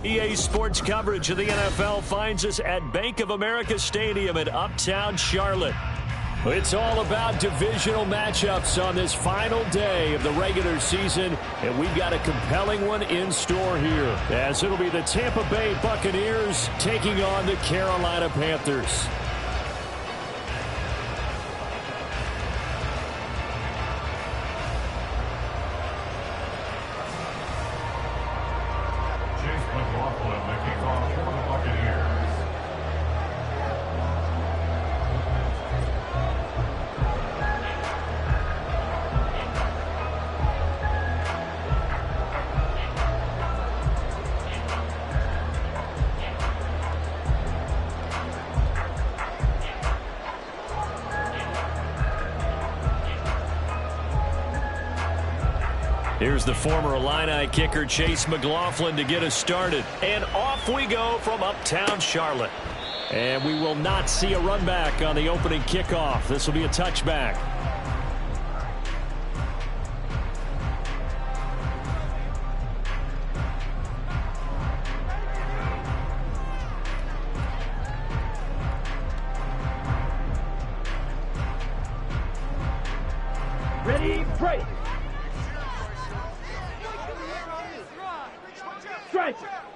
EA Sports coverage of the NFL finds us at Bank of America Stadium in Uptown Charlotte. It's all about divisional matchups on this final day of the regular season, and we've got a compelling one in store here, as it'll be the Tampa Bay Buccaneers taking on the Carolina Panthers. Here's the former Illini kicker Chase McLaughlin to get us started. And off we go from Uptown Charlotte. And we will not see a run back on the opening kickoff. This will be a touchback. Ready, break.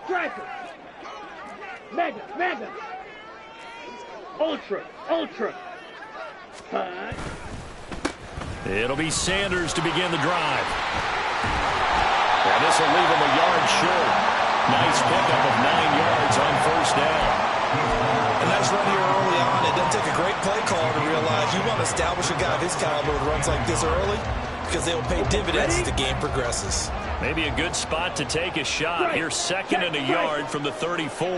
Striker, mega, ultra. It'll be Sanders to begin the drive. And this will leave him a yard short. Nice pickup of 9 yards on first down. A nice run here early on. It doesn't take a great play call to realize you want to establish a guy of his caliber with runs like this early, because they will pay dividends as the game progresses. Maybe a good spot to take a shot. Here, second and a yard from the 34.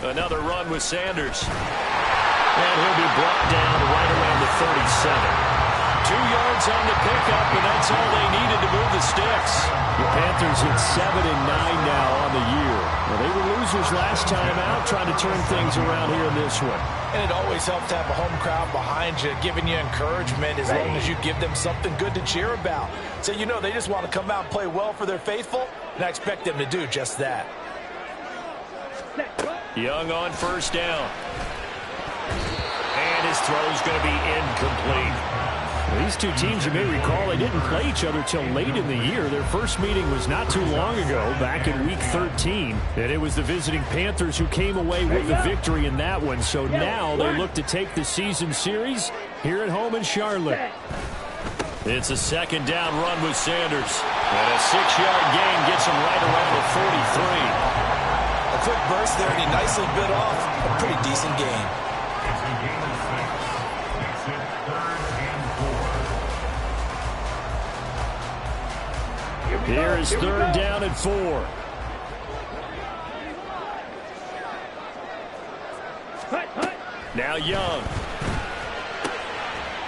Another run with Sanders. And he'll be brought down right around the 37. 2 yards on the pickup, and that's all they needed to move the sticks. The Panthers at 7-9 now on the year. Well, they were losers last time out, trying to turn things around here in this one. And it always helps to have a home crowd behind you, giving you encouragement as long as you give them something good to cheer about. So you know they just want to come out and play well for their faithful, and I expect them to do just that. Young on first down. And his throw's going to be incomplete. Well, these two teams, you may recall, they didn't play each other till late in the year. Their first meeting was not too long ago, back in Week 13. And it was the visiting Panthers who came away with the victory in that one. So now they look to take the season series here at home in Charlotte. It's a second down run with Sanders. And a 6-yard gain gets him right around the 43. A quick burst there, and he nicely bit off a pretty decent gain. Here is third down and 4. Now Young.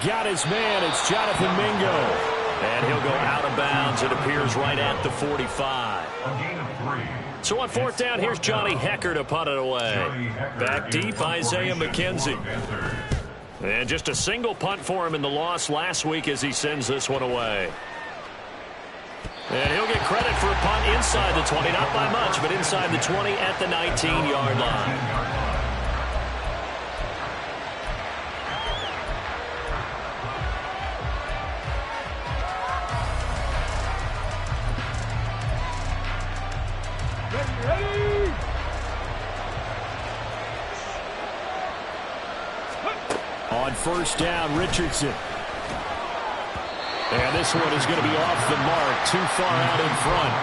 Got his man. It's Jonathan Mingo. And he'll go out of bounds. It appears right at the 45. So on fourth down, here's Johnny Hecker to punt it away. Back deep, Isaiah McKenzie. And just a single punt for him in the loss last week as he sends this one away. And he'll get credit for a punt inside the 20. Not by much, but inside the 20 at the 19-yard line. On first down, Richardson. And this one is going to be off the mark, too far out in front.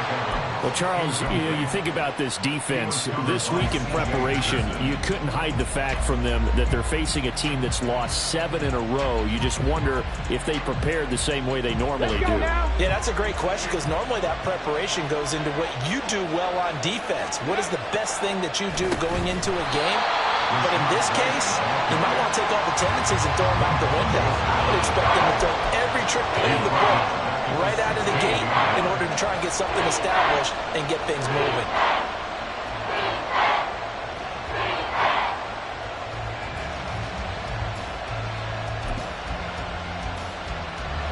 Well, Charles, you think about this defense. This week in preparation, you couldn't hide the fact from them that they're facing a team that's lost 7 in a row. You just wonder if they prepared the same way they normally do. Yeah, that's a great question, because normally that preparation goes into what you do well on defense. What is the best thing that you do going into a game? But in this case, you might want to take all the tendencies and throw them out the window. I would expect them to throw every trick play in the book right out of the gate in order to try and get something established and get things moving.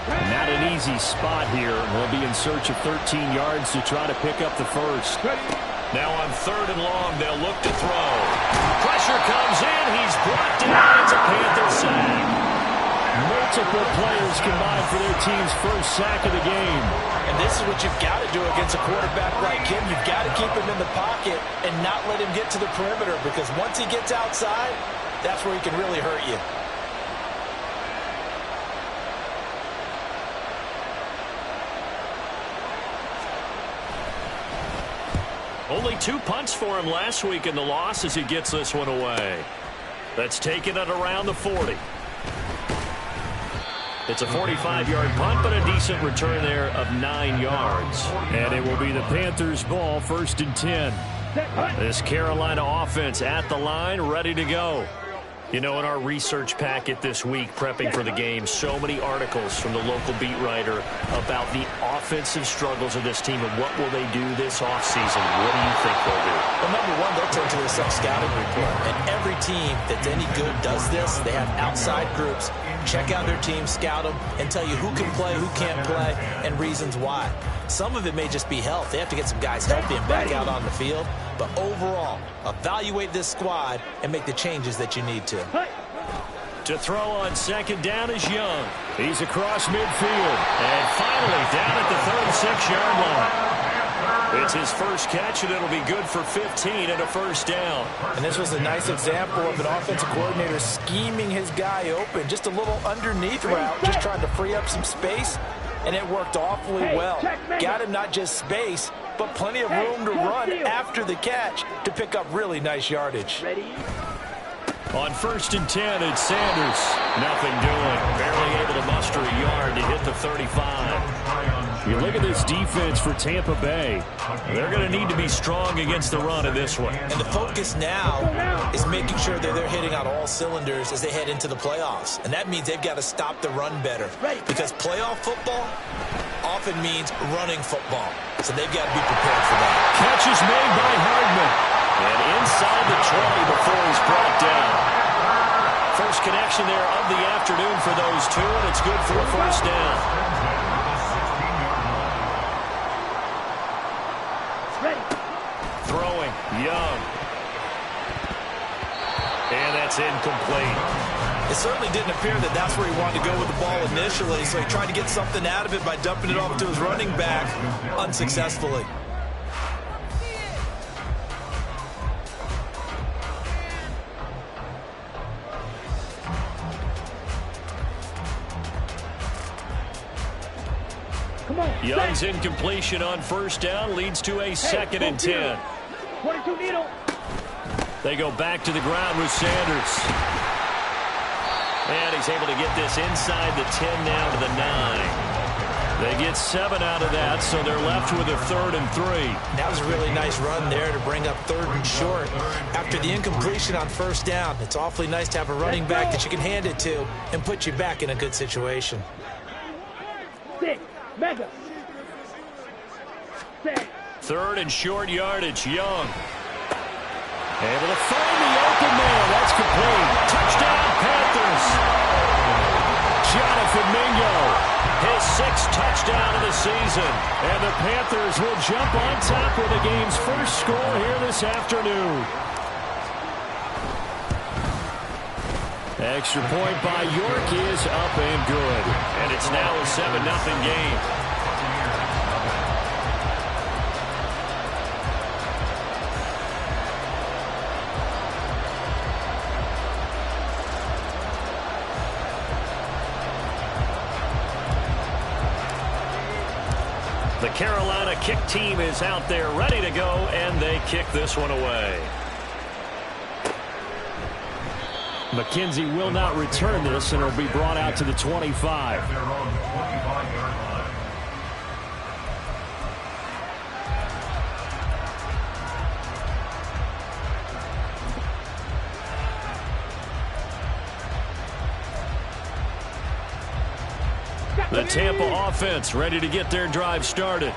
Not an easy spot here. They'll be in search of 13 yards to try to pick up the first. Now on 3rd and long, they'll look to throw. Pressure comes in. He's brought down. It's a Panther sack. Multiple players combined for their team's first sack of the game. And this is what you've got to do against a quarterback like him. You've got to keep him in the pocket and not let him get to the perimeter, because once he gets outside, that's where he can really hurt you. Only 2 punts for him last week in the loss as he gets this one away. That's taking it around the 40. It's a 45-yard punt, but a decent return there of 9 yards. And it will be the Panthers' ball, 1st and 10. This Carolina offense at the line, ready to go. You know, in our research packet this week, prepping for the game, so many articles from the local beat writer about the offensive struggles of this team and what will they do this offseason. What do you think they'll do? Well, number one, they'll turn to their self-scouting report. And every team that's any good does this. They have outside groups. Check out their team, scout them, and tell you who can play, who can't play, and reasons why. Some of it may just be health. They have to get some guys healthy and back out on the field. But overall, evaluate this squad and make the changes that you need to. To throw on 2nd down is Young. He's across midfield. And finally down at the 36-yard line. It's his first catch, and it'll be good for 15 and a 1st down. And this was a nice example of an offensive coordinator scheming his guy open. Just a little underneath route, just trying to free up some space. And it worked awfully well. Got him not just space, but plenty of room to run after the catch to pick up really nice yardage. On 1st and 10, it's Sanders. Nothing doing. Barely able to muster a yard to hit the 35. You look at this defense for Tampa Bay. They're going to need to be strong against the run in this one. And the focus now is making sure that they're hitting on all cylinders as they head into the playoffs. And that means they've got to stop the run better. Because playoff football often means running football. So they've got to be prepared for that. Catch is made by Hardman. And inside the 20 before he's brought down. First connection there of the afternoon for those two, and it's good for a 1st down. Throwing, Young. And that's incomplete. It certainly didn't appear that that's where he wanted to go with the ball initially, so he tried to get something out of it by dumping it off to his running back unsuccessfully. Young's incompletion on 1st down leads to a 2nd and 10. 22 needle. They go back to the ground with Sanders. And he's able to get this inside the 10 now to the 9. They get 7 out of that, so they're left with a 3rd and 3. That was a really nice run there to bring up 3rd and short. After the incompletion on 1st down, it's awfully nice to have a running back that you can hand it to and put you back in a good situation. 6. Mega. 3rd and short yardage, Young. Able to find the open man. That's complete. Touchdown, Panthers. Jonathan Mingo, his 6th touchdown of the season. And the Panthers will jump on top with the game's first score here this afternoon. Extra point by York is up and good. And it's now a 7-0 game. The Carolina kick team is out there ready to go, and they kick this one away. McKenzie will not return this, and it'll be brought out to the 25. The Tampa offense ready to get their drive started.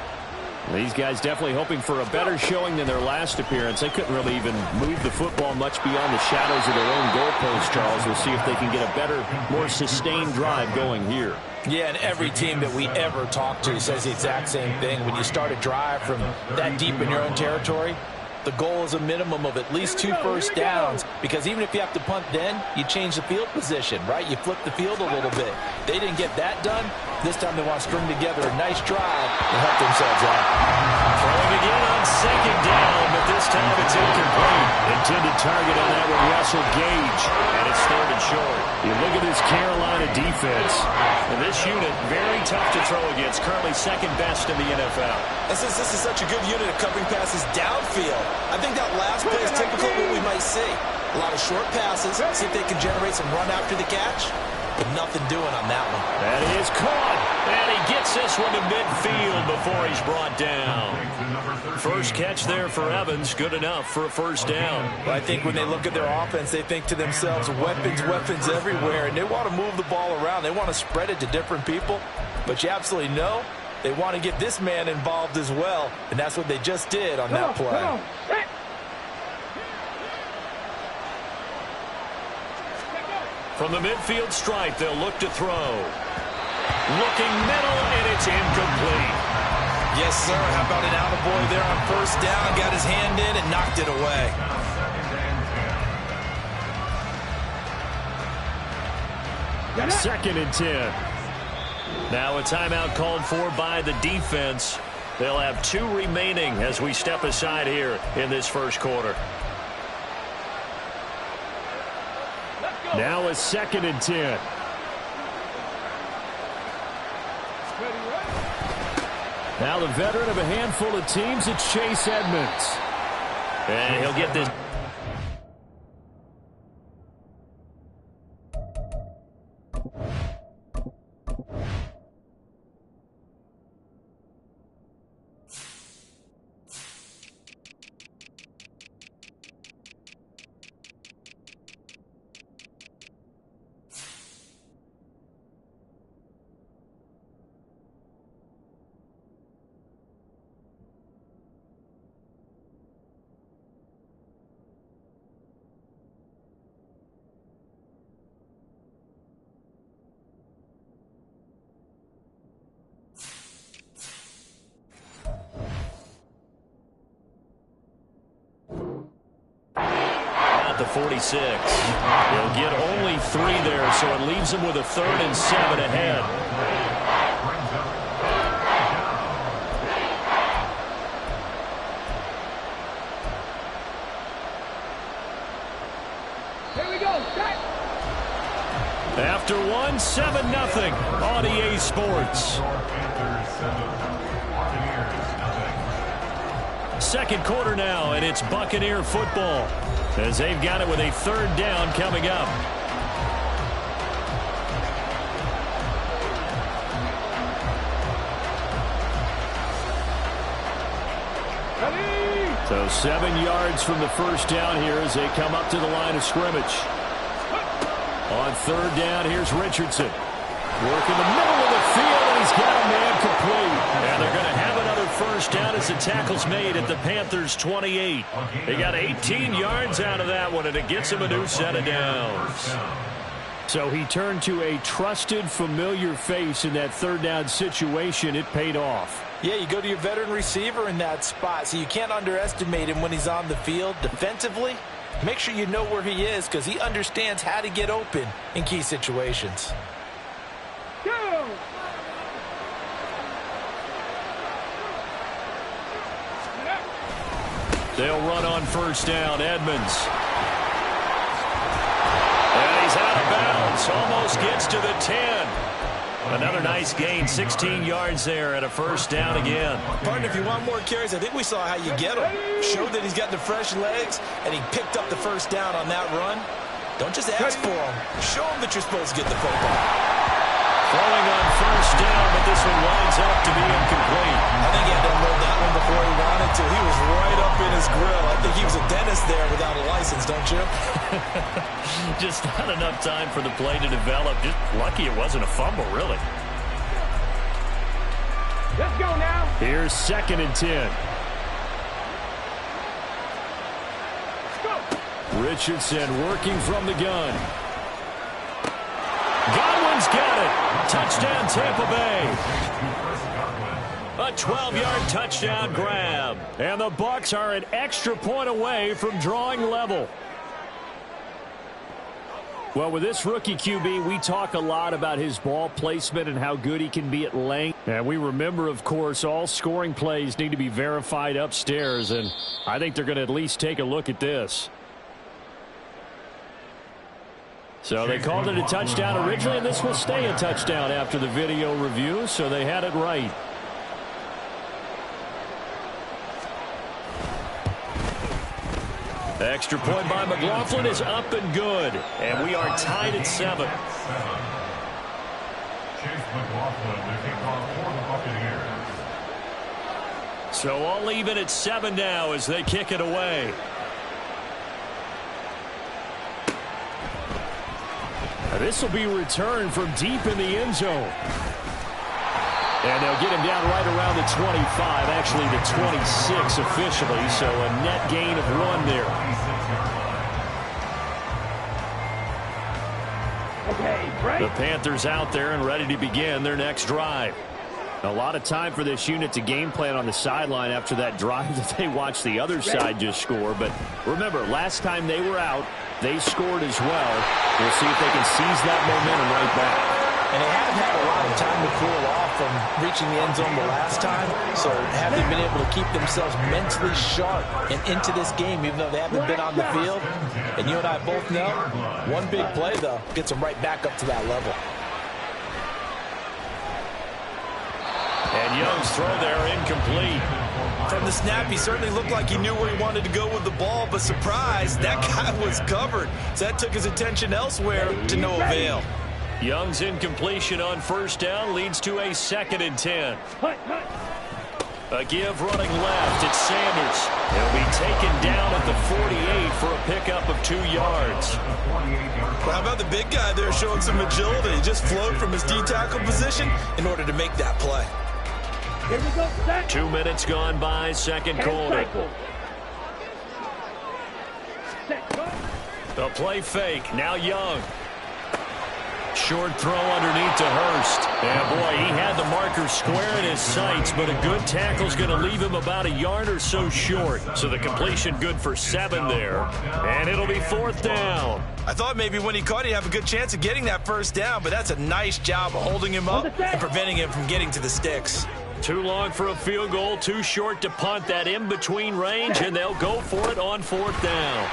These guys definitely hoping for a better showing than their last appearance. They couldn't really even move the football much beyond the shadows of their own goalpost, Charles. We'll see if they can get a better, more sustained drive going here. Yeah, and every team that we ever talk to says the exact same thing. When you start a drive from that deep in your own territory, the goal is a minimum of at least 2 first downs, because even if you have to punt then, you change the field position, right? You flip the field a little bit. They didn't get that done. This time they want to string together a nice drive and help themselves out. Throwing again on second down, but this time it's incomplete. Intended target on that one, Russell Gage, and it's 3rd and short. You look at this Carolina defense, and this unit, very tough to throw against, currently 2nd best in the NFL. And since this is such a good unit of covering passes downfield, I think that last play is typical of what we might see. A lot of short passes, see if they can generate some run after the catch, but nothing doing on that one. That is caught, and he gets this one to midfield before he's brought down. First catch there for Evans, good enough for a first down. Well, I think when they look at their offense, they think to themselves, weapons, weapons everywhere, and they want to move the ball around. They want to spread it to different people, but you absolutely know they want to get this man involved as well, and that's what they just did on that play. From the midfield stripe, they'll look to throw. Looking middle, and it's incomplete. Yes, sir. How about an attaboy there on first down? Got his hand in and knocked it away. Second and 10. Now a timeout called for by the defense. They'll have 2 remaining as we step aside here in this first quarter. Now a 2nd and 10. Now the veteran of a handful of teams, it's Chase Edmonds. And he'll get this. The 46. He'll get only 3 there, so it leaves him with a 3rd and 7 ahead. Here we go. Start. After 1, 7-0 on EA Sports. Second quarter now, and it's Buccaneer football, as they've got it with a 3rd down coming up. So 7 yards from the first down here as they come up to the line of scrimmage. On 3rd down, here's Richardson. Working the middle of the field, and he's got a man complete. And they're going to have another first down as the tackle's made at the Panthers' 28. They got 18 yards out of that one, and it gets him a new set of downs. So he turned to a trusted, familiar face in that 3rd down situation. It paid off. Yeah, you go to your veteran receiver in that spot, so you can't underestimate him when he's on the field defensively. Make sure you know where he is, because he understands how to get open in key situations. Go! They'll run on first down. Edmonds. And he's out of bounds. Almost gets to the 10. Another nice gain. 16 yards there and a first down again. Partner, if you want more carries, I think we saw how you get him. Showed that he's got the fresh legs, and he picked up the first down on that run. Don't just ask for him. Show him that you're supposed to get the football. Throwing on first down, but this one winds up to be incomplete. I think he had to unload that one before he wanted to. He was right up in his grill. I think he was a dentist there without a license, don't you? Just not enough time for the play to develop. Just lucky it wasn't a fumble, really. Let's go now. Here's 2nd and 10. Richardson working from the gun. Godwin's got it. Touchdown, Tampa Bay. A 12-yard touchdown grab. And the Bucs are an extra point away from drawing level. Well, with this rookie QB, we talk a lot about his ball placement and how good he can be at length. And we remember, of course, all scoring plays need to be verified upstairs. And I think they're going to at least take a look at this. So they called it a touchdown originally, and this will stay a touchdown after the video review, so they had it right. Extra point by McLaughlin is up and good, and we are tied at 7. So all even at 7 now as they kick it away. This will be returned from deep in the end zone. And they'll get him down right around the 25, actually the 26 officially, so a net gain of 1 there. The Panthers out there and ready to begin their next drive. A lot of time for this unit to game plan on the sideline after that drive that they watched the other side just score. But remember, last time they were out, they scored as well. We'll see if they can seize that momentum right back. And they haven't had a lot of time to cool off from reaching the end zone the last time. So have they been able to keep themselves mentally sharp and into this game, even though they haven't been on the field? And you and I both know, one big play, though, gets them right back up to that level. And Young's throw there incomplete. From the snap, he certainly looked like he knew where he wanted to go with the ball, but surprise, that guy was covered. So that took his attention elsewhere to no avail. Young's incompletion on 1st down leads to a 2nd and 10. A give running left. It's Sanders. He'll be taken down at the 48 for a pickup of 2 yards. How about the big guy there showing some agility? He just flowed from his D-tackle position in order to make that play. Here we go, set. 2 minutes gone by, 2nd quarter. The play fake. Now Young. Short throw underneath to Hurst. And boy, he had the marker square in his sights, but a good tackle's going to leave him about a yard or so short. So the completion good for 7 there. And it'll be 4th down. I thought maybe when he caught it, he'd have a good chance of getting that 1st down, but that's a nice job of holding him up and preventing him from getting to the sticks. Too long for a field goal, too short to punt that in-between range, and they'll go for it on 4th down.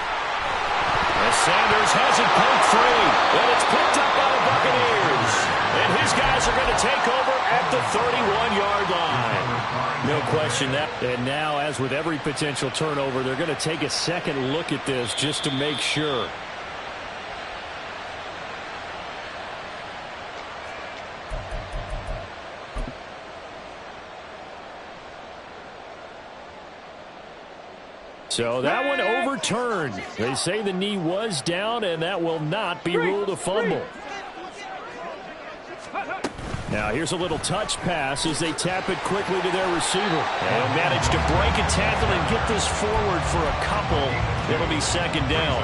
As Sanders has it poked free, and it's picked up by the Buccaneers. And his guys are going to take over at the 31-yard line. No question that. And now, as with every potential turnover, they're going to take a second look at this just to make sure. So that one overturned. They say the knee was down, and that will not be ruled a fumble. Now here's a little touch pass as they tap it quickly to their receiver. And manage to break a tackle and get this forward for a couple. It'll be 2nd down.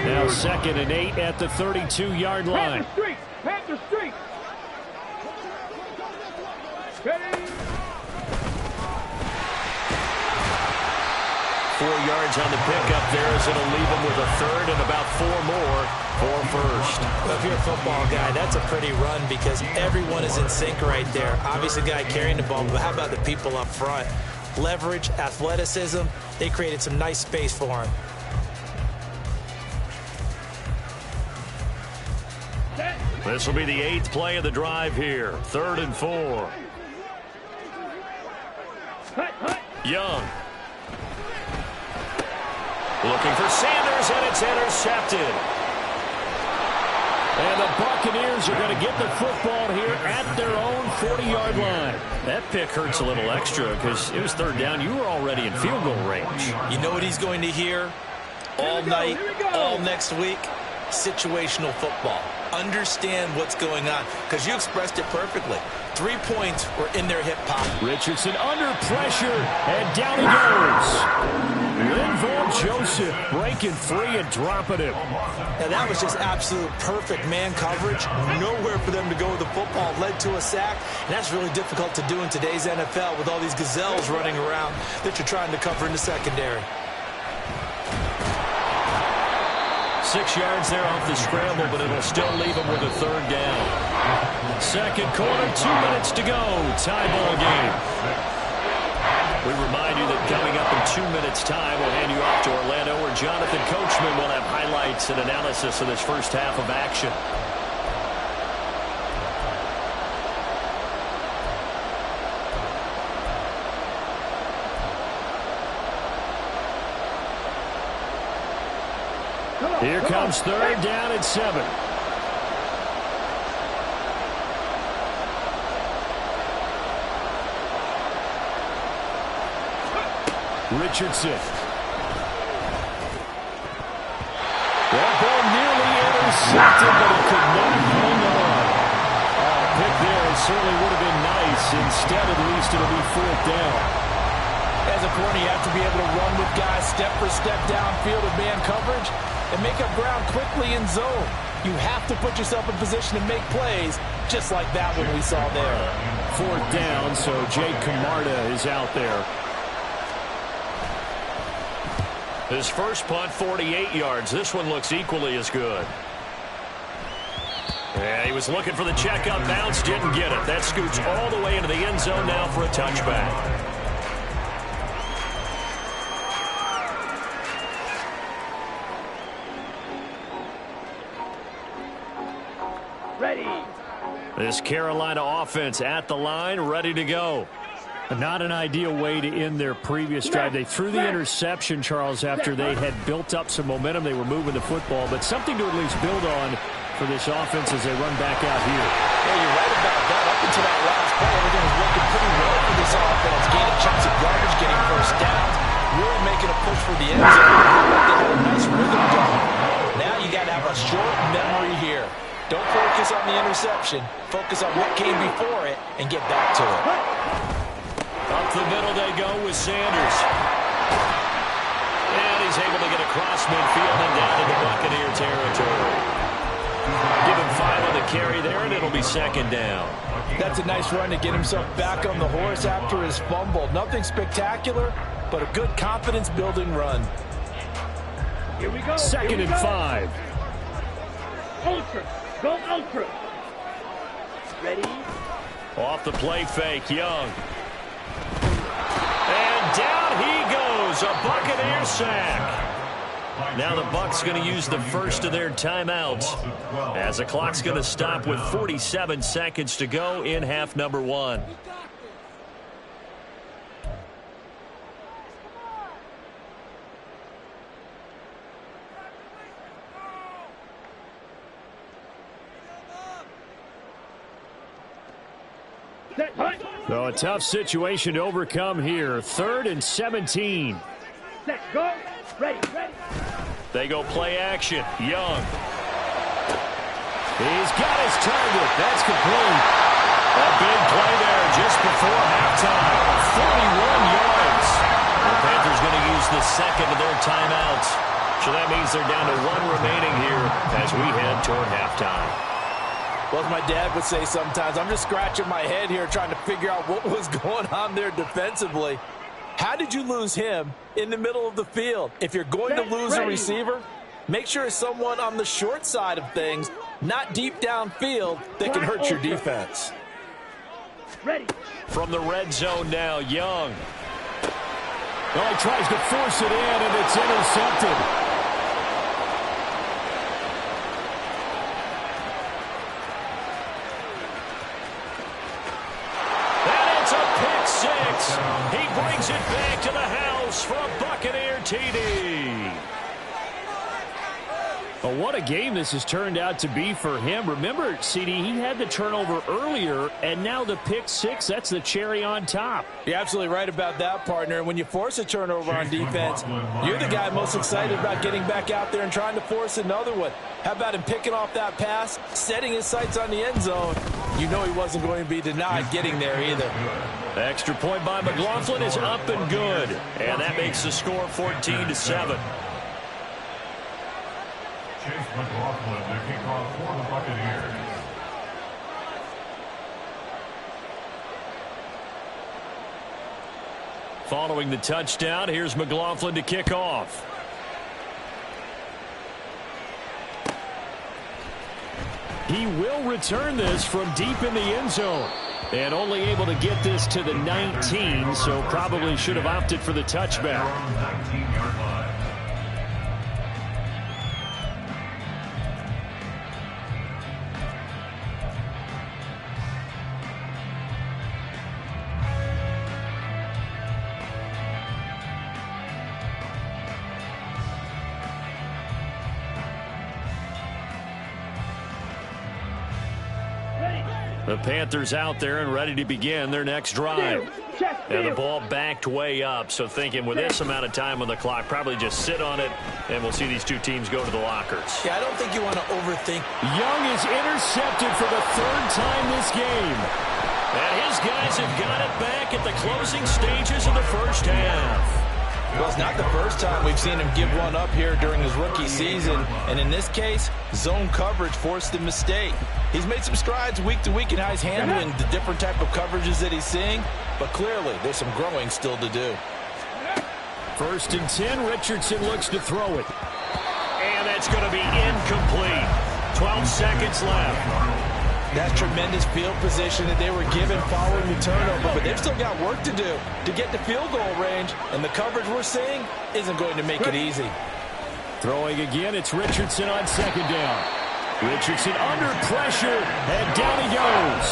Now 2nd and 8 at the 32-yard line. Panther Street. Ready. 4 yards on the pickup there as it'll leave him with a 3rd and about 4 more for 1st. Well, if you're a football guy, that's a pretty run because everyone is in sync right there. Obviously, the guy carrying the ball, but how about the people up front? Leverage, athleticism, they created some nice space for him. This will be the 8th play of the drive here. 3rd and 4. Young. Looking for Sanders, and it's intercepted. And the Buccaneers are going to get the football here at their own 40-yard line. That pick hurts a little extra because it was 3rd down. You were already in field goal range. You know what he's going to hear all night, all next week? situational football. Understand what's going on, because you expressed it perfectly. 3 points were in their hip pocket. Richardson under pressure, and down he goes. Linval Joseph breaking free and dropping him. And that was just absolute perfect man coverage. Nowhere for them to go with the football. Led to a sack, and that's really difficult to do in today's NFL with all these gazelles running around that you're trying to cover in the secondary. 6 yards there off the scramble, but it'll still leave him with a 3rd down. Second quarter, 2 minutes to go. Tie ball game. We remind you that coming up in 2 minutes' time, we'll hand you off to Orlando, where Jonathan Coachman will have highlights and analysis of this first half of action. Here comes 3rd down and 7. Richardson. That ball nearly intercepted, but it could not hang on. Pick there certainly would have been nice. Instead, at least it'll be 4th down. As a corner, you have to be able to run with guys step for step downfield with man coverage and make up ground quickly in zone. You have to put yourself in position to make plays, just like that one we saw there. 4th down, so Jake Camarda is out there. His first punt, 48 yards. This one looks equally as good. Yeah, he was looking for the checkup bounce, didn't get it. That scoots all the way into the end zone now for a touchback. Ready. This Carolina offense at the line, ready to go. Not an ideal way to end their previous drive. They threw the interception, Charles, after they had built up some momentum. They were moving the football, but something to at least build on for this offense as they run back out here. Yeah, you're right about that. Up until that last play, everything was working pretty well for this offense. Gaining chunks of garbage, getting first downs, really making a push for the end zone. They had a nice rhythm going. Now you got to have a short memory here. Don't focus on the interception. Focus on what came before it and get back to it. Up the middle they go with Sanders. And he's able to get across midfield and down to the Buccaneer territory. Give him 5 on the carry there, and it'll be 2nd down. That's a nice run to get himself back on the horse after his fumble. Nothing spectacular, but a good confidence-building run. Here we go. 2nd and 5. Ultra. Go ultra. Ready. Off the play fake, Young. And down he goes, a Buccaneer sack. Now the Bucs going to use the first of their timeouts as the clock's going to stop with 47 seconds to go in half number 1. So a tough situation to overcome here. 3rd and 17. Set, go. Ready, ready. They go play action. Young. He's got his target. That's complete. A big play there just before halftime. 41 yards. The Panthers going to use the 2nd of their timeouts. So that means they're down to 1 remaining here as we head toward halftime. Well, as my dad would say sometimes, I'm just scratching my head here trying to figure out what was going on there defensively. How did you lose him in the middle of the field? If you're going to lose a receiver, make sure it's someone on the short side of things, not deep downfield, that can hurt your defense. Ready. From the red zone now, Young. Well, he tries to force it in, and it's intercepted. He brings it back to the house for a Buccaneer TD. Well, what a game this has turned out to be for him. Remember, CD, he had the turnover earlier, and now the pick six, that's the cherry on top. You're absolutely right about that, partner. When you force a turnover on defense, you're the guy most excited about getting back out there and trying to force another one. How about him picking off that pass, setting his sights on the end zone? You know he wasn't going to be denied getting there either. The extra point by McLaughlin is up and good, and that makes the score 14-7. Chase McLaughlin, the kickoff for the Buccaneers. Following the touchdown, here's McLaughlin to kick off. He will return this from deep in the end zone. And only able to get this to the 19, so probably should have opted for the touchback. The Panthers out there and ready to begin their next drive. And the ball backed way up, so thinking with this amount of time on the clock, probably just sit on it, and we'll see these two teams go to the lockers. Yeah, I don't think you want to overthink. Young is intercepted for the third time this game. And his guys have got it back at the closing stages of the first half. Well, it's not the first time we've seen him give one up here during his rookie season. And in this case, zone coverage forced the mistake. He's made some strides week to week in how he's handling the different type of coverages that he's seeing. But clearly, there's some growing still to do. 1st and 10, Richardson looks to throw it. And that's going to be incomplete. 12 seconds left. That's tremendous field position that they were given following the turnover, but they've still got work to do to get to field goal range, and the coverage we're seeing isn't going to make it easy. Throwing again, it's Richardson on 2nd down. Richardson under pressure, and down he goes.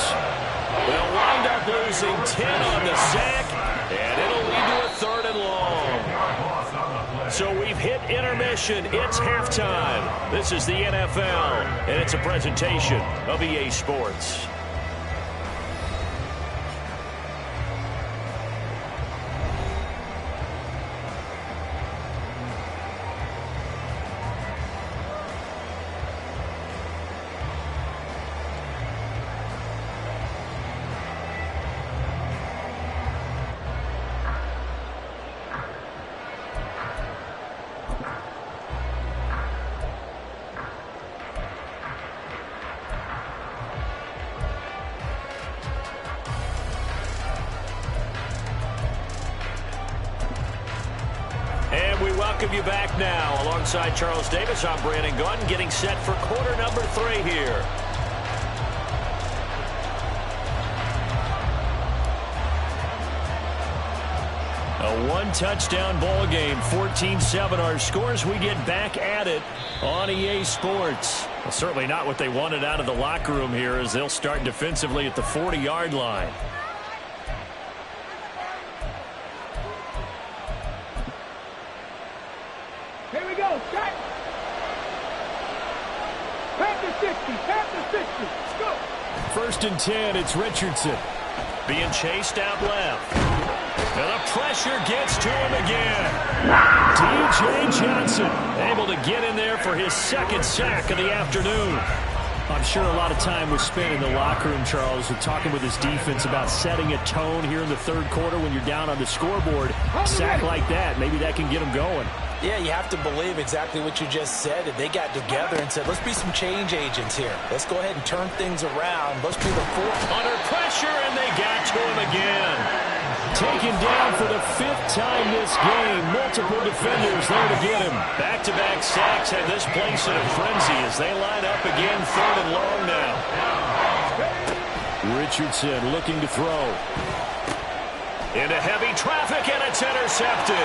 They'll wind up losing 10 on the sack, and it'll lead to a 3rd and long. So we've hit intermission. It's halftime. This is the NFL, and it's a presentation of EA Sports. Welcome you back now. Alongside Charles Davis, I'm Brandon Gaudin, getting set for quarter number 3 here. A one-touchdown ball game, 14-7 our scores. We get back at it on EA Sports. Well, certainly not what they wanted out of the locker room here, as they'll start defensively at the 40-yard line. Here we go, set. Panther 60, Panther 60, go. 1st and 10, it's Richardson. Being chased out left. And the pressure gets to him again. D.J. Johnson able to get in there for his 2nd sack of the afternoon. I'm sure a lot of time was spent in the locker room, Charles, with talking with his defense about setting a tone here in the 3rd quarter when you're down on the scoreboard. A sack like that, maybe that can get them going. Yeah, you have to believe exactly what you just said. That they got together and said, let's be some change agents here. Let's go ahead and turn things around. Let's be the 4th. Under pressure, and they got to him again. Taken down for the 5th time this game. Multiple defenders there to get him. Back-to-back sacks have this place in a frenzy as they line up again 3rd and long now. Richardson looking to throw. Into heavy traffic, and it's intercepted.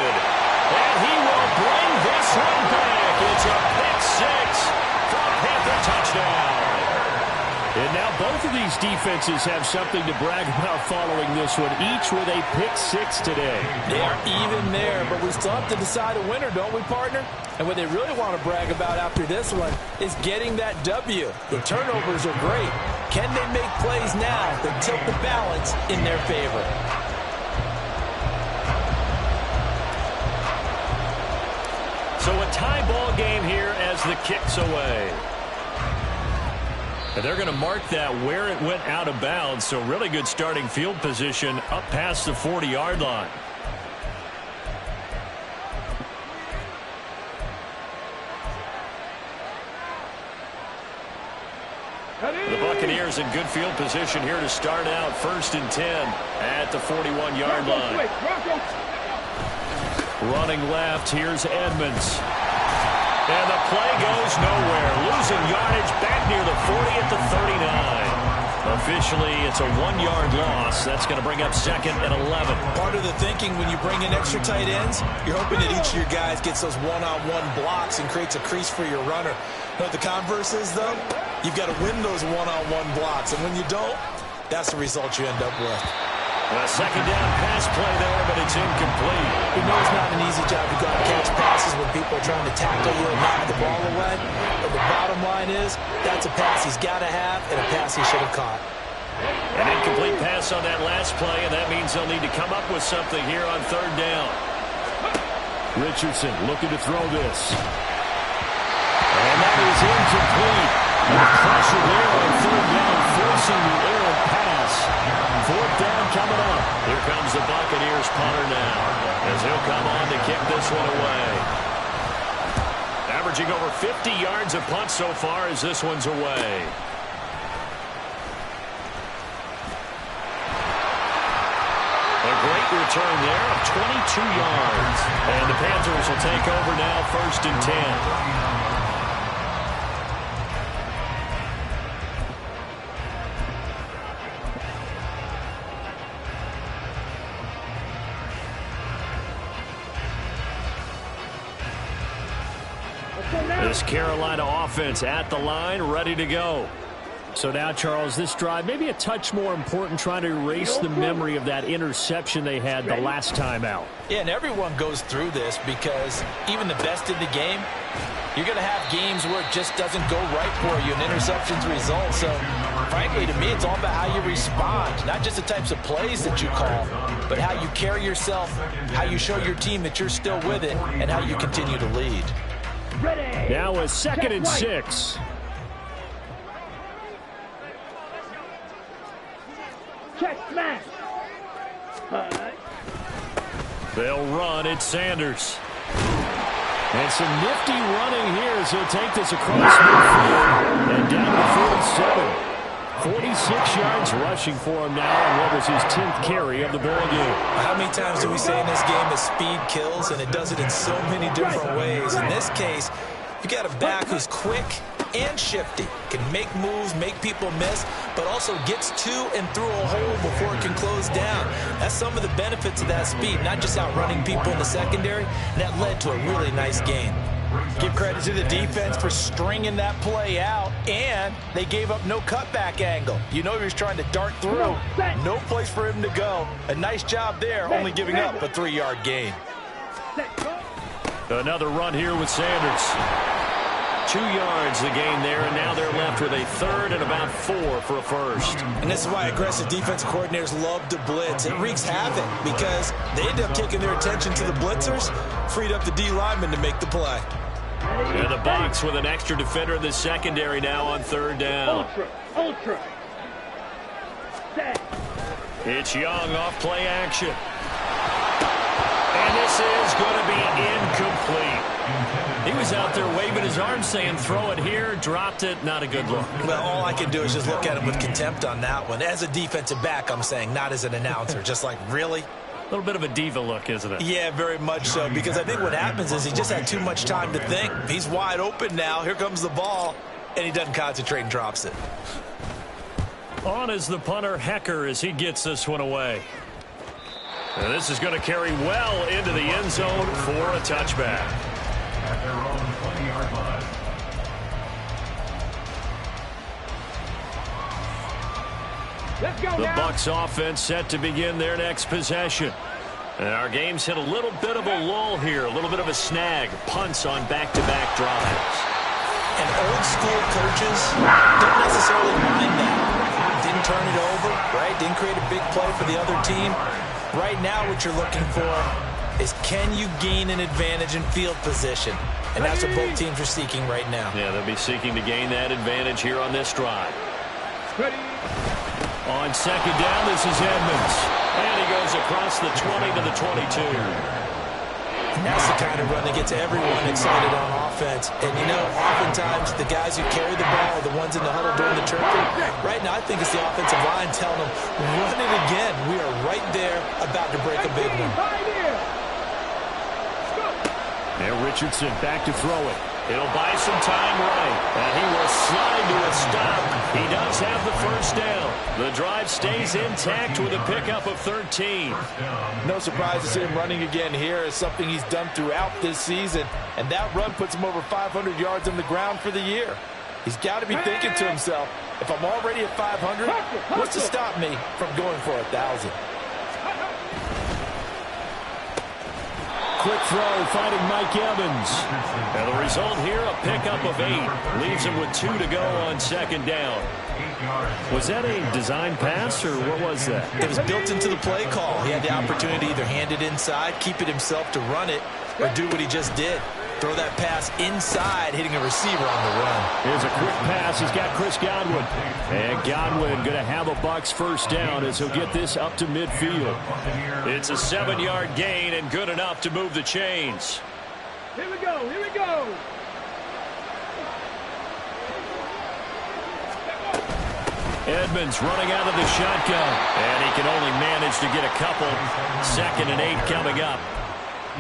And he will bring this one back. It's a pick 6 for a Panther touchdown. And now both of these defenses have something to brag about following this one, each with a pick six today. They are even there, but we still have to decide a winner, don't we, partner? And what they really want to brag about after this one is getting that W. The turnovers are great. Can they make plays now that tilt the balance in their favor? So a tie ball game here as the kick's away. And they're going to mark that where it went out of bounds. So really good starting field position up past the 40-yard line. The Buccaneers in good field position here to start out 1st and 10 at the 41-yard line. Running left, here's Edmonds. And the play goes nowhere. Losing yardage back near the 40 at the 39. Officially, it's a 1-yard loss. That's going to bring up 2nd and 11. Part of the thinking when you bring in extra tight ends, you're hoping that each of your guys gets those one-on-one blocks and creates a crease for your runner. But the converse is, though, you've got to win those one-on-one blocks. And when you don't, that's the result you end up with. A second down pass play there, but it's incomplete. We know it's not an easy job to go out and catch passes when people are trying to tackle you and knock the ball away. But the bottom line is, that's a pass he's got to have and a pass he should have caught. An incomplete pass on that last play, and that means they'll need to come up with something here on 3rd down. Richardson looking to throw this. And that is incomplete. Pressure there on 3rd down, forcing the errant pass. 4th down coming up. Here comes the Buccaneers punter now, as he'll come on to kick this one away. Averaging over 50 yards a punt so far as this one's away. A great return there of 22 yards. And the Panthers will take over now 1st and 10. This Carolina offense at the line, ready to go. So now, Charles, this drive maybe a touch more important, trying to erase the memory of that interception they had the last time out. Yeah, and everyone goes through this because even the best in the game, you're going to have games where it just doesn't go right for you and interceptions result. So, frankly, to me, it's all about how you respond, not just the types of plays that you call, but how you carry yourself, how you show your team that you're still with it, and how you continue to lead. Now a 2nd and 6. Check smash. They'll run. It's Sanders. And some nifty running here as he'll take this across midfield and down to 47. 46 yards rushing for him now on what was his 10th carry of the ball game. How many times do we say in this game that speed kills, and it does it in so many different ways? In this case, you got a back who's quick and shifty, can make moves, make people miss, but also gets to and through a hole before it can close down. That's some of the benefits of that speed, not just outrunning people in the secondary. That led to a really nice game. Give credit to the defense for stringing that play out, and they gave up no cutback angle. You know he was trying to dart through. No place for him to go. A nice job there, only giving up a 3-yard gain. Another run here with Sanders. 2 yards the gain there, and now they're left with a 3rd and about 4 for a first. And this is why aggressive defensive coordinators love to blitz. It wreaks havoc because they end up taking their attention to the blitzers, freed up the D lineman to make the play. And the box with an extra defender in the secondary now on 3rd down. Ultra. Set. It's Young off play action. And this is going to be incomplete. He was out there waving his arms saying, throw it here, dropped it, not a good look. Well, all I can do is just look at him with contempt on that one. As a defensive back, I'm saying, not as an announcer. Just like, really? A little bit of a diva look, isn't it? Yeah, very much so, because I think what happens is he just had too much time to think. He's wide open now. Here comes the ball, and he doesn't concentrate and drops it. On is the punter, Hecker, as he gets this one away. And this is going to carry well into the end zone for a touchback. At their own 20-yard line. Let's go The now. Bucs offense set to begin their next possession. And our game's hit a little bit of a lull here, a little bit of a snag. Punts on back-to-back drives. And old-school coaches don't necessarily mind that. Didn't turn it over, right? Didn't create a big play for the other team. Right now what you're looking for is can you gain an advantage in field position? And that's what both teams are seeking right now. Yeah, they'll be seeking to gain that advantage here on this drive. Ready. On second down, this is Edmonds. And he goes across the 20 to the 22. And that's the kind of run that gets everyone excited on offense. And, you know, oftentimes the guys who carry the ball are the ones in the huddle during the turkey. Right now, I think it's the offensive line telling them, run it again. We are right there about to break a big one. And Richardson back to throw it. He'll buy some time right. And he will slide to a stop. He does have the first down. The drive stays intact with a pickup of 13. No surprise to see him running again here. It's something he's done throughout this season. And that run puts him over 500 yards on the ground for the year. He's got to be thinking to himself, if I'm already at 500, what's to stop me from going for 1,000? Quick throw, finding Mike Evans. And the result here, a pickup of 8. Leaves him with 2 to go on second down. Was that a design pass, or what was that? It was built into the play call. He had the opportunity to either hand it inside, keep it himself to run it, or do what he just did. Throw that pass inside, hitting a receiver on the run. Here's a quick pass. He's got Chris Godwin. And Godwin going to have a Bucs first down as he'll get this up to midfield. It's a 7-yard gain and good enough to move the chains. Here we go. Here we go. Edmonds running out of the shotgun. And he can only manage to get a couple. 2nd and 8 coming up.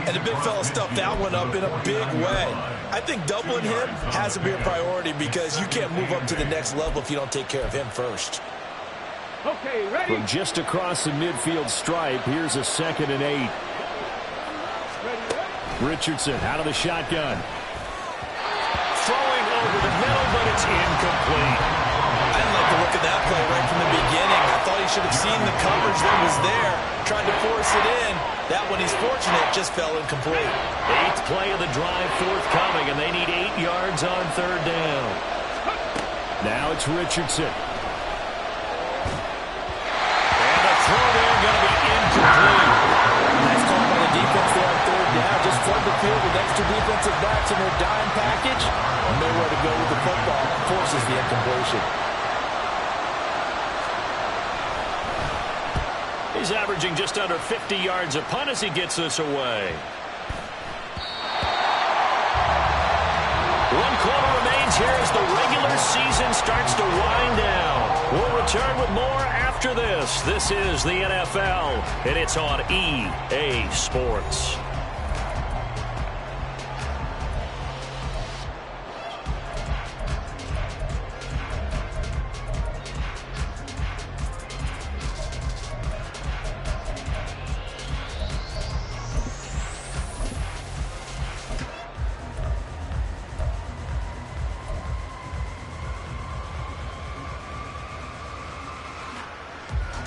And the big fella stuffed that one up in a big way. I think doubling him has to be a priority because you can't move up to the next level if you don't take care of him first. Okay, ready? From just across the midfield stripe, here's a 2nd and 8. Richardson out of the shotgun. Throwing over the middle, but it's incomplete. I didn't like the look of that play right from the beginning. I thought he should have seen the coverage that was there, trying to force it in. That one, he's fortunate, just fell incomplete. 8th play of the drive forthcoming, and they need 8 yards on 3rd down. Now it's Richardson. And a throw there going to be incomplete. Nice call by the defense there on 3rd down. Just flood the field with extra defensive backs in their dime package. Nowhere to go with the football. Forces the incompletion. He's averaging just under 50 yards a punt as he gets this away. 1 quarter remains here as the regular season starts to wind down. We'll return with more after this. This is the NFL, and it's on EA Sports.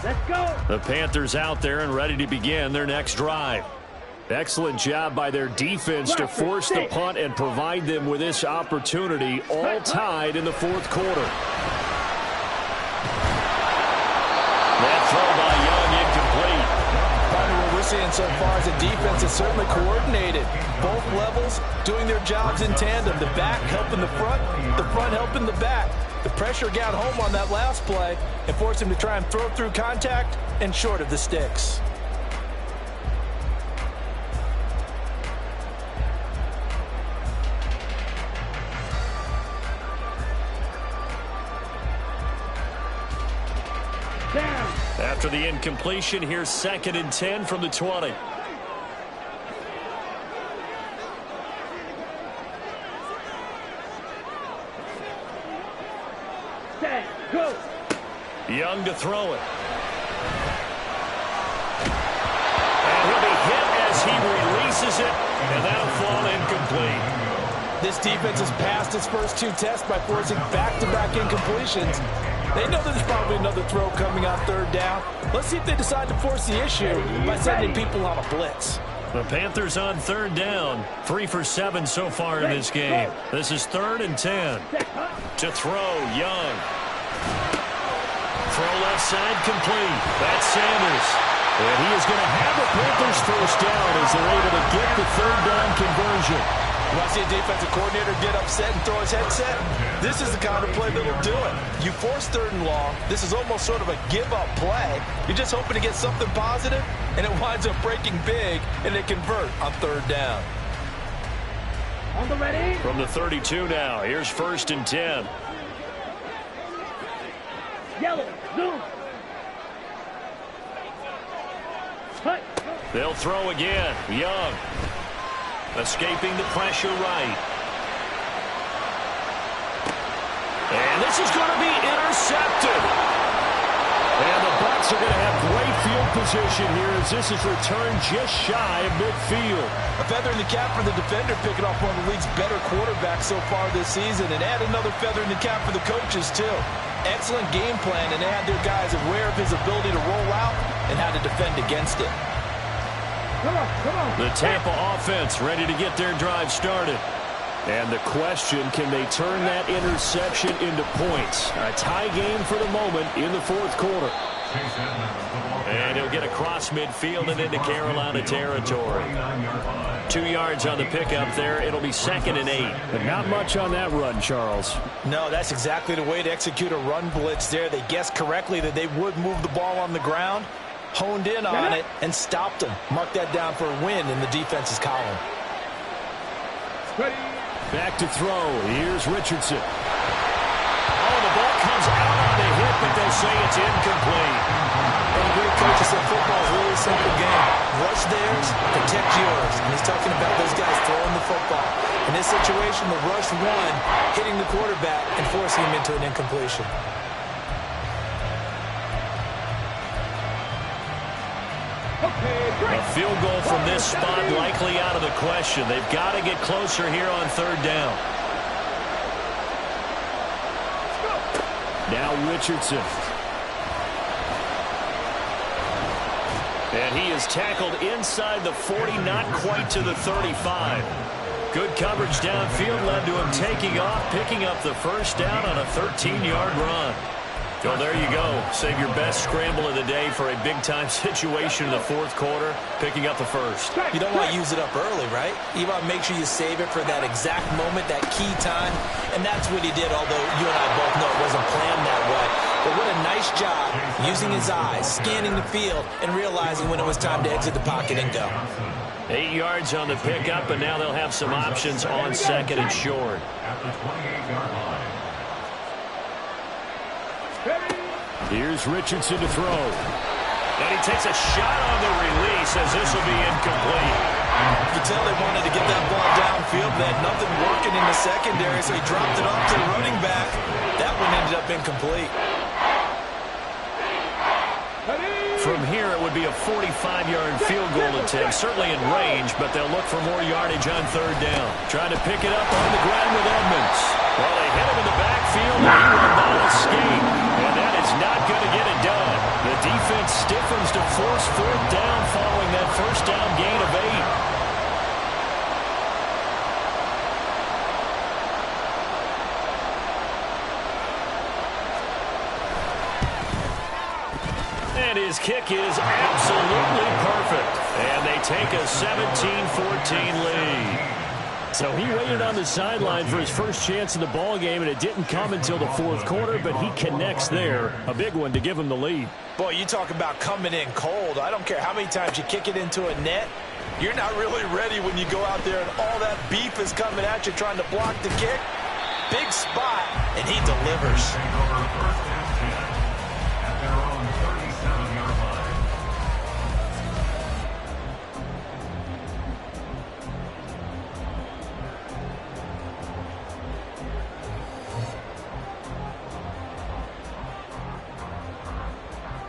Let's go. The Panthers out there and ready to begin their next drive. Excellent job by their defense to force the punt and provide them with this opportunity, all tied in the 4th quarter. That throw by Young incomplete. Probably what we're seeing so far is the defense is certainly coordinated. Both levels doing their jobs in tandem. The back helping the front helping the back. The pressure got home on that last play and forced him to try and throw through contact and short of the sticks. Down. After the incompletion, here's 2nd and 10 from the 20. Set. Go. Young to throw it. And he'll be hit as he releases it, and that'll fall incomplete. This defense has passed its first 2 tests by forcing back-to-back incompletions. They know there's probably another throw coming on third down. Let's see if they decide to force the issue by sending people on a blitz. The Panthers on third down. 3 for 7 so far in this game. This is 3rd and 10. To throw, Young. Throw left side complete. That's Sanders. And he is going to have the Panthers first down as they're able to get the third down conversion. You want to see a defensive coordinator get upset and throw his headset? This is the kind of play that'll do it. You force 3rd and long. This is almost sort of a give-up play. You're just hoping to get something positive, and it winds up breaking big, and they convert on 3rd down. On the ready. From the 32 now, here's 1st and 10. Yellow. Zoom. Cut. They'll throw again. Young. Escaping the pressure right. And this is going to be intercepted. And the Bucs are going to have great field position here as this is returned just shy of midfield. A feather in the cap for the defender, picking off one of the league's better quarterbacks so far this season, and add another feather in the cap for the coaches, too. Excellent game plan, and they had their guys aware of his ability to roll out and how to defend against it. Come on, come on. The Tampa offense ready to get their drive started. And the question, can they turn that interception into points? A tie game for the moment in the 4th quarter. And he'll get across midfield and into Carolina territory. 2 yards on the pickup there. It'll be 2nd and 8. But not much on that run, Charles. No, that's exactly the way to execute a run blitz there. They guessed correctly that they would move the ball on the ground, honed in on it, and stopped them. Mark that down for a win in the defense's column. Ready. Back to throw. Here's Richardson. Oh, the ball comes out on the hit, but they'll say it's incomplete. And the great coach said football is a really simple game. Rush theirs, protect yours. And he's talking about those guys throwing the football. In this situation, the rush won, hitting the quarterback and forcing him into an incompletion. A field goal from this spot likely out of the question. They've got to get closer here on 3rd down. Now Richardson. And he is tackled inside the 40, not quite to the 35. Good coverage downfield led to him taking off, picking up the first down on a 13-yard run. Well, there you go. Save your best scramble of the day for a big-time situation in the 4th quarter, picking up the first. You don't want to use it up early, right? You want to make sure you save it for that exact moment, that key time, and that's what he did, although you and I both know it wasn't planned that way. But what a nice job using his eyes, scanning the field, and realizing when it was time to exit the pocket and go. 8 yards on the pickup, and now they'll have some options on 2nd and short. At the 28-yard line. Here's Richardson to throw. And he takes a shot on the release as this will be incomplete. You can tell they wanted to get that ball downfield. They had nothing working in the secondary, so he dropped it off to the running back. That one ended up incomplete. From here, it would be a 45-yard field goal attempt, certainly in range, but they'll look for more yardage on 3rd down. Trying to pick it up on the ground with Edmonds. Well, they hit him in the backfield, and he will not escape. And that is not going to get it done. The defense stiffens to force 4th down following that first down gain of 8. And his kick is absolutely perfect. And they take a 17-14 lead. So he waited on the sideline for his first chance in the ball game, and it didn't come until the 4th quarter, but he connects there. A big one to give him the lead. Boy, you talk about coming in cold. I don't care how many times you kick it into a net. You're not really ready when you go out there and all that beef is coming at you trying to block the kick. Big spot, and he delivers.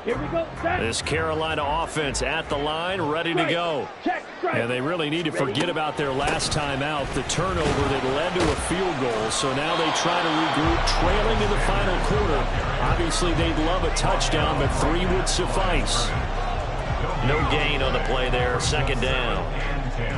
Here we go. Set. This Carolina offense at the line, ready to go. Check. Strike. And they really need to forget about their last time out, the turnover that led to a field goal. So now they try to regroup, trailing in the final quarter. Obviously, they'd love a touchdown, but 3 would suffice. No gain on the play there, second down.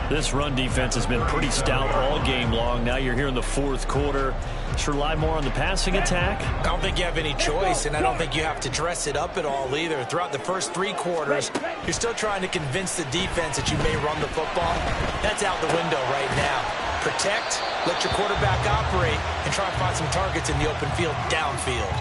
This run defense has been pretty stout all game long. Now you're here in the fourth quarter. Should rely more on the passing attack? I don't think you have any choice, and I don't think you have to dress it up at all either. Throughout the first 3 quarters, you're still trying to convince the defense that you may run the football. That's out the window right now. Protect, let your quarterback operate, and try and find some targets in the open field downfield.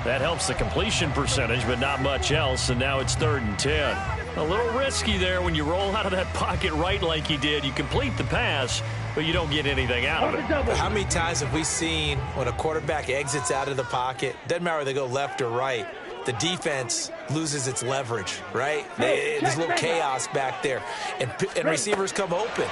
That helps the completion percentage, but not much else, and now it's 3rd and 10. A little risky there when you roll out of that pocket right like he did. You complete the pass, but you don't get anything out of it. How many times have we seen when a quarterback exits out of the pocket, doesn't matter if they go left or right, the defense loses its leverage, right? There's a little chaos back there, and receivers come open.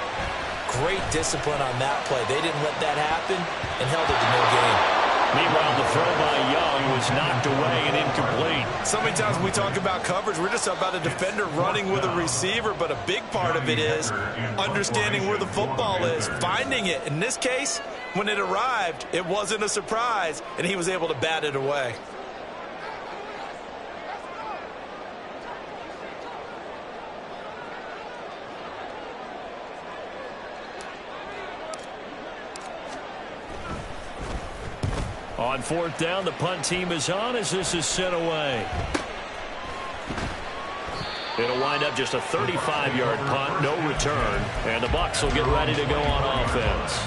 Great discipline on that play. They didn't let that happen and held it to no gain. Meanwhile, the throw by Young was knocked away and incomplete. So many times when we talk about coverage, we're just about a defender running with a receiver, but a big part of it is understanding where the football is, finding it. In this case, when it arrived, it wasn't a surprise, and he was able to bat it away. On 4th down, the punt team is on as this is sent away. It'll wind up just a 35-yard punt, no return, and the Bucs will get ready to go on offense.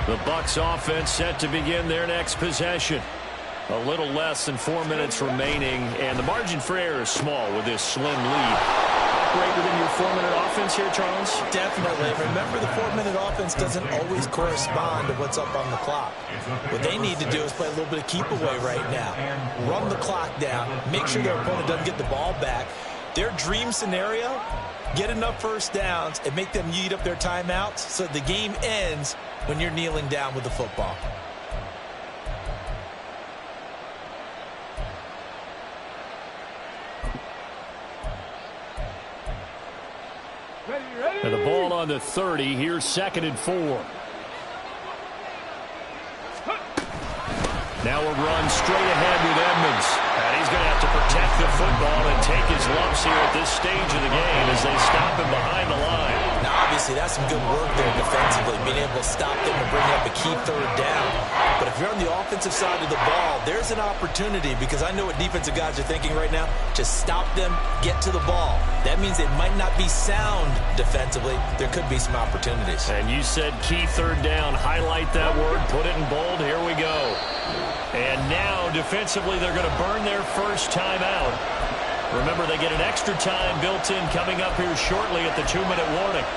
The Bucs offense set to begin their next possession. A little less than 4 minutes remaining, and the margin for error is small with this slim lead. Operate within your 4-minute offense here, Charles? Definitely. Remember, the 4-minute offense doesn't always correspond to what's up on the clock. What they need to do is play a little bit of keep away right now. Run the clock down. Make sure their opponent doesn't get the ball back. Their dream scenario, get enough first downs and make them eat up their timeouts so the game ends when you're kneeling down with the football. And the ball on the 30. Here's 2nd and 4. Now a run straight ahead with Edmonds. And he's going to have to protect the football and take his lumps here at this stage of the game as they stop him behind the line. Now, obviously, that's some good work there defensively, being able to stop them and bring up a key 3rd down. But if you're on the offensive side of the ball, there's an opportunity, because I know what defensive guys are thinking right now. Just stop them, get to the ball. That means they might not be sound defensively. There could be some opportunities. And you said key 3rd down. Highlight that word. Put it in bold. Here we go. And now, defensively, they're going to burn their first time out. Remember, they get an extra time built in coming up here shortly at the 2-minute warning.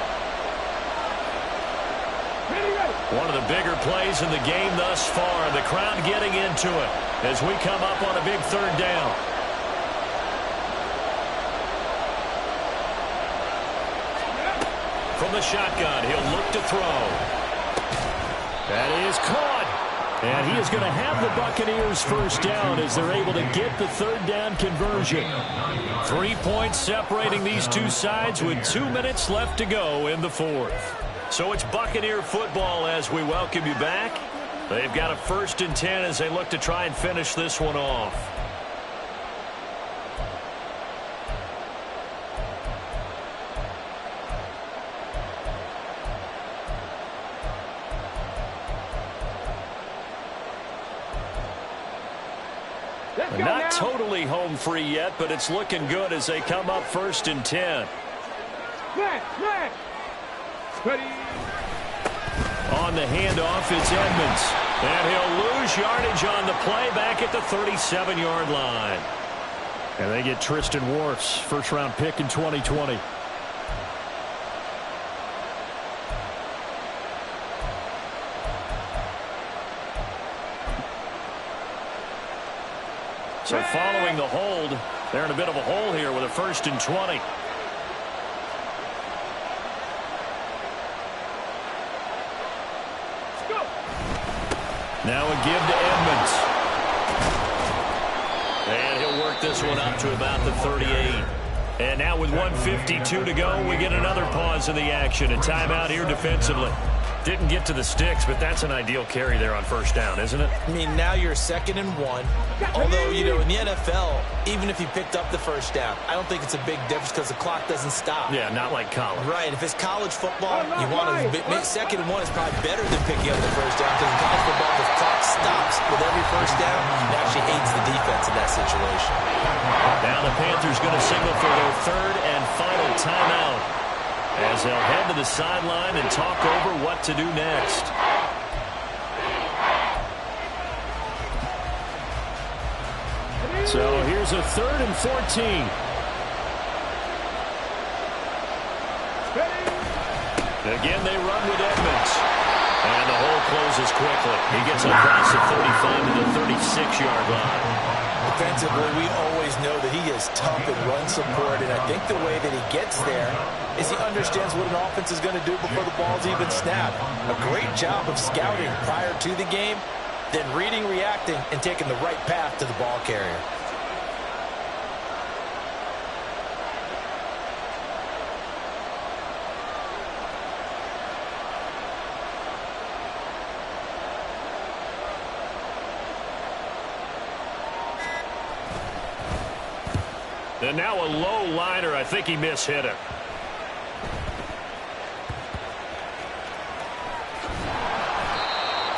One of the bigger plays in the game thus far. The crowd getting into it as we come up on a big 3rd down. From the shotgun, he'll look to throw. That is caught. And he is going to have the Buccaneers first down as they're able to get the 3rd down conversion. 3 points separating these two sides with 2 minutes left to go in the 4th. So it's Buccaneer football as we welcome you back. They've got a 1st and 10 as they look to try and finish this one off. Not totally home free yet, but it's looking good as they come up 1st and 10. Ready. On the handoff, it's Edmonds. And he'll lose yardage on the play back at the 37-yard line. And they get Tristan Wirfs, first-round pick in 2020. So following the hold, they're in a bit of a hole here with a 1st and 20. Now a give to Edmonds. And he'll work this one up to about the 38. And now with 1:52 to go, we get another pause in the action. A timeout here defensively. Didn't get to the sticks, but that's an ideal carry there on first down, isn't it? I mean, now you're 2nd and 1. Although, you know, in the NFL, even if you picked up the first down, I don't think it's a big difference because the clock doesn't stop. Yeah, not like college. Right. If it's college football, you want to make 2nd and 1 is probably better than picking up the first down because in college football, the clock stops with every first down. It actually aids the defense in that situation. Now the Panthers going to signal for their 3rd and final timeout, as they'll head to the sideline and talk over what to do next. So here's a 3rd and 14. Again, they run with Edmonds. And the hole closes quickly. He gets across the 35 to the 36-yard line. Defensively, we always know that he is tough in run support, and I think the way that he gets there is he understands what an offense is going to do before the ball's even snapped. A great job of scouting prior to the game, then reading, reacting, and taking the right path to the ball carrier. And now a low liner. I think he mishit it.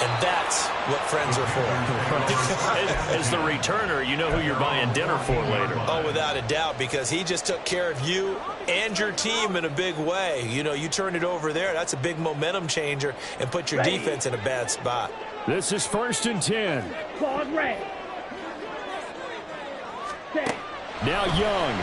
And that's what friends are for. As the returner, you know who you're buying dinner for later. Oh, without a doubt, because he just took care of you and your team in a big way. You know, you turned it over there. That's a big momentum changer and put your defense in a bad spot. This is 1st and 10. Pause red. Now Young.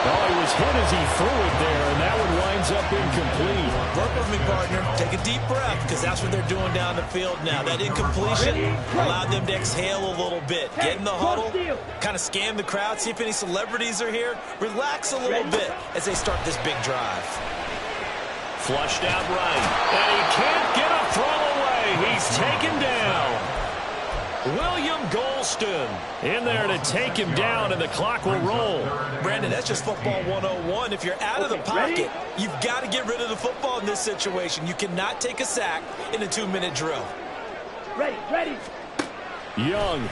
Oh, he was hit as he threw it there, and that one winds up incomplete. Work with me, partner. Take a deep breath, because that's what they're doing down the field now. That incompletion allowed them to exhale a little bit. Get in the huddle, kind of scan the crowd, see if any celebrities are here. Relax a little bit as they start this big drive. Flushed out right, and he can't get a throw away. He's taken down. William Golston in there to take him down, and the clock will roll. Brandon, that's just football 101. If you're out of the pocket, you've got to get rid of the football in this situation. You cannot take a sack in a 2-minute drill. Ready. Young.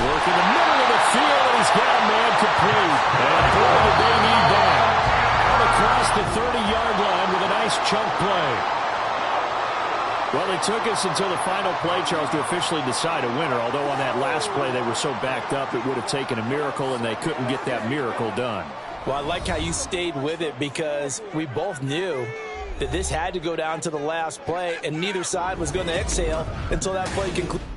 Working the middle of the field, and he's got a man complete. And boy, did they need that. Out across the 30-yard line with a nice chunk play. Well, it took us until the final play, Charles, to officially decide a winner. Although on that last play they were so backed up, it would have taken a miracle, and they couldn't get that miracle done. Well, I like how you stayed with it because we both knew that this had to go down to the last play, and neither side was going to exhale until that play concluded.